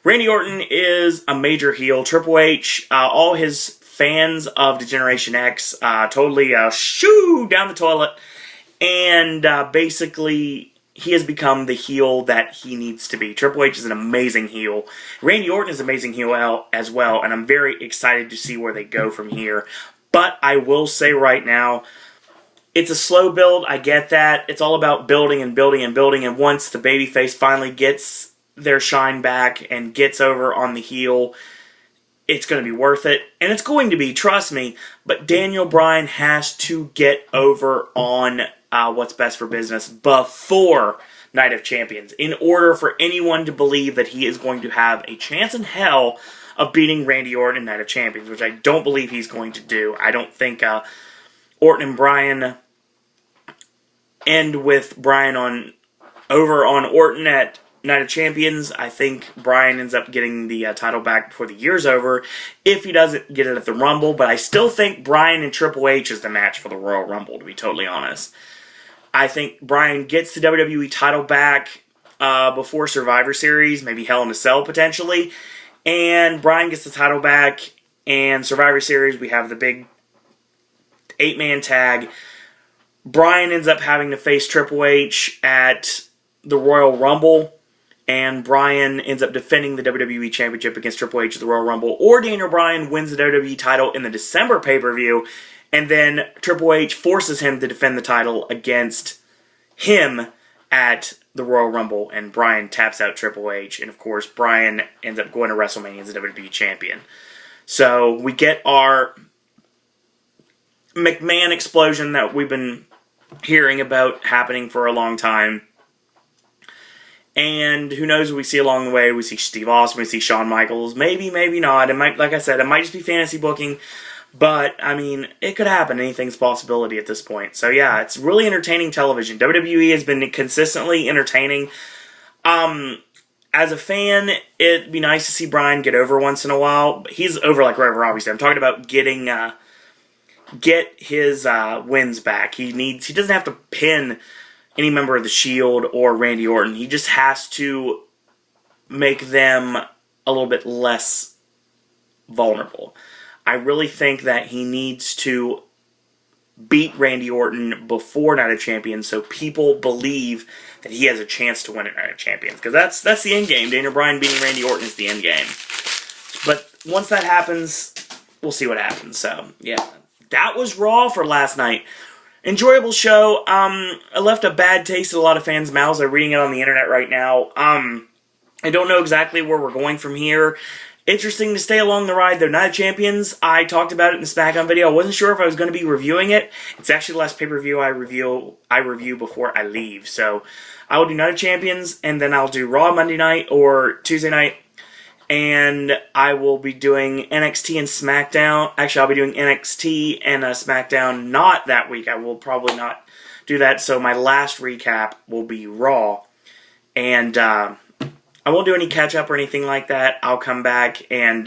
Randy Orton is a major heel. Triple H, all his fans of Degeneration X totally shoo down the toilet. And basically, he has become the heel that he needs to be. Triple H is an amazing heel. Randy Orton is an amazing heel as well. And I'm very excited to see where they go from here. But I will say right now, it's a slow build, I get that. It's all about building and building and building, and once the babyface finally gets their shine back and gets over on the heel, it's going to be worth it. And it's going to be, trust me, but Daniel Bryan has to get over on what's best for business before Night of Champions in order for anyone to believe that he is going to have a chance in hell of beating Randy Orton in Night of Champions, which I don't believe he's going to do. I don't think Orton and Bryan end with Bryan over on Orton at Night of Champions. I think Bryan ends up getting the title back before the year's over if he doesn't get it at the Rumble, but I still think Bryan and Triple H is the match for the Royal Rumble, to be totally honest. I think Bryan gets the WWE title back before Survivor Series, maybe Hell in a Cell potentially, and Bryan gets the title back, and Survivor Series we have the big 8-man tag. Bryan ends up having to face Triple H at the Royal Rumble, and Bryan ends up defending the WWE Championship against Triple H at the Royal Rumble, or Daniel Bryan wins the WWE title in the December pay-per-view, and then Triple H forces him to defend the title against him at the Royal Rumble, and Bryan taps out Triple H, and of course Bryan ends up going to WrestleMania as the WWE Champion. So we get our McMahon explosion that we've been hearing about happening for a long time. And who knows what we see along the way. We see Steve Austin, we see Shawn Michaels. Maybe, maybe not. It might, like I said, it might just be fantasy booking. But, I mean, it could happen. Anything's a possibility at this point. So, yeah, it's really entertaining television. WWE has been consistently entertaining. As a fan, it'd be nice to see Bryan get over once in a while. He's over like forever, obviously. I'm talking about get his wins back. He doesn't have to pin any member of the Shield or Randy Orton. He just has to make them a little bit less vulnerable. I really think that he needs to beat Randy Orton before Night of Champions so people believe that he has a chance to win at Night of Champions. Because that's the end game. Daniel Bryan beating Randy Orton is the end game. But once that happens, we'll see what happens. So, yeah. That was Raw for last night. Enjoyable show. I left a bad taste in a lot of fans' mouths. They're reading it on the internet right now. I don't know exactly where we're going from here. Interesting to stay along the ride, though. Night of Champions, I talked about it in the SmackDown video. I wasn't sure if I was going to be reviewing it. It's actually the last pay-per-view I review before I leave. So, I will do Night of Champions, and then I'll do Raw Monday night or Tuesday night. And I will be doing NXT and SmackDown. Actually, I'll be doing NXT and SmackDown not that week. I will probably not do that. So, my last recap will be Raw. And, I won't do any catch-up or anything like that. I'll come back, and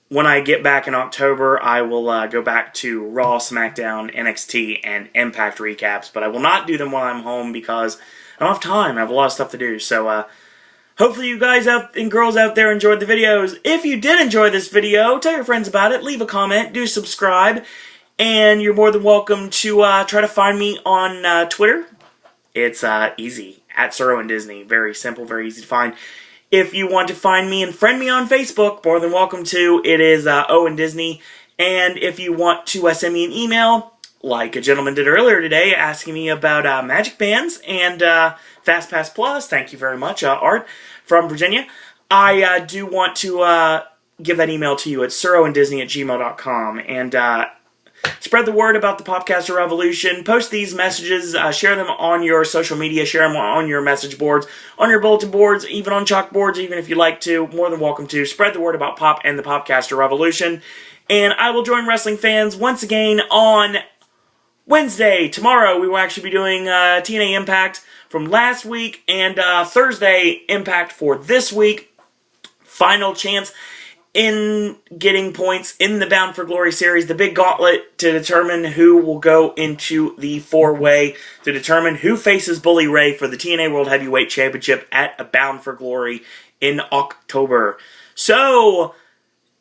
when I get back in October, I will go back to Raw, SmackDown, NXT, and Impact recaps. But I will not do them while I'm home because I don't have time. I have a lot of stuff to do. So, hopefully you guys and girls out there enjoyed the videos. If you did enjoy this video, tell your friends about it. Leave a comment. Do subscribe. And you're more than welcome to try to find me on Twitter. It's easy. At Sir Owen Disney. Very simple, very easy to find. If you want to find me and friend me on Facebook, more than welcome to. It is Owen Disney. And if you want to send me an email, like a gentleman did earlier today, asking me about Magic Bands and FastPass Plus, thank you very much, Art from Virginia. I do want to give that email to you at siroandisney@gmail.com. And spread the word about the Popcaster Revolution. Post these messages. Share them on your social media. Share them on your message boards, on your bulletin boards, even on chalkboards, even if you like to. More than welcome to. Spread the word about Pop and the Popcaster Revolution. And I will join wrestling fans once again on Wednesday. Tomorrow we will actually be doing TNA Impact from last week. And Thursday Impact for this week. Final chance in getting points in the Bound for Glory series, the big gauntlet to determine who will go into the four-way, to determine who faces Bully Ray for the TNA World Heavyweight Championship at Bound for Glory in October. So,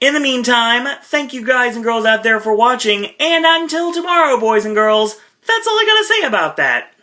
in the meantime, thank you guys and girls out there for watching, and until tomorrow, boys and girls, that's all I gotta say about that.